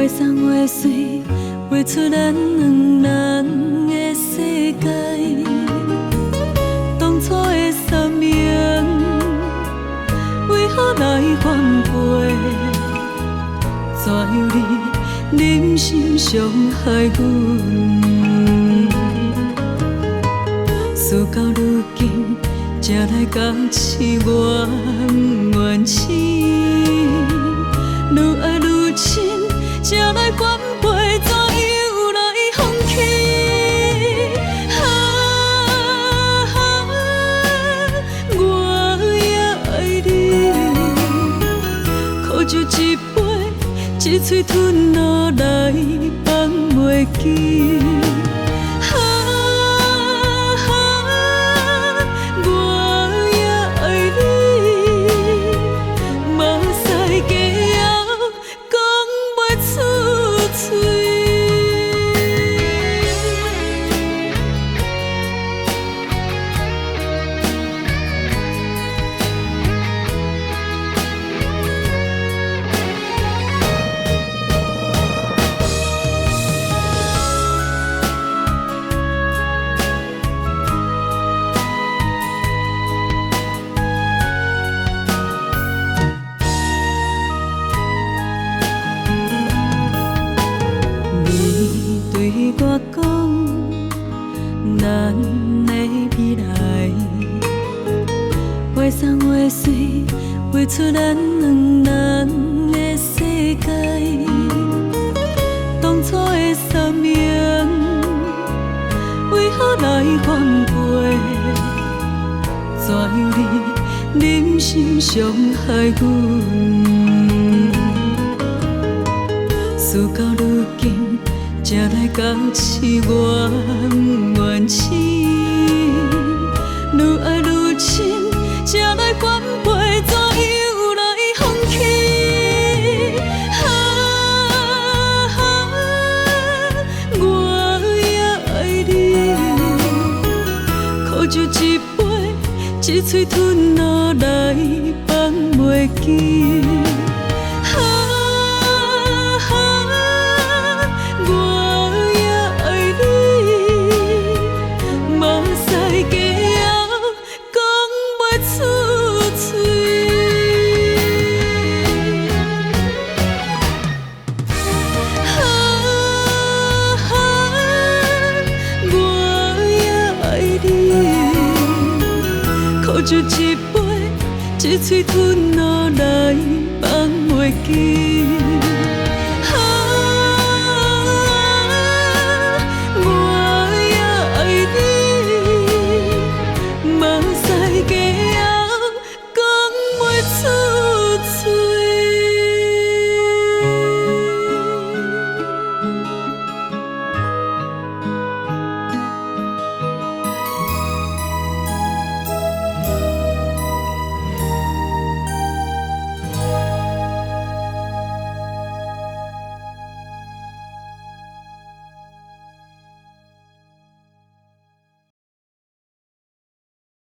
送话水，画出咱两人的世界。当初的三明，为何来反背？怎样你忍心伤害阮？事到如今，才来讲起我不愿醒，愈爱愈深，才来反背，怎样来放弃？我也爱你，苦酒一杯，一嘴吞落来，放袂记。对我讲，咱的未来，画送话水，画出咱两人的世界。当初的三明，为何来反背？怎样你忍心伤害阮？事到如今，才来讲起我不愿醒，愈爱愈深，才来反背，怎样来放弃？我也爱你，苦酒一杯，一嘴吞落来，放袂记。苦酒一杯，一嘴吞落来，放袂记。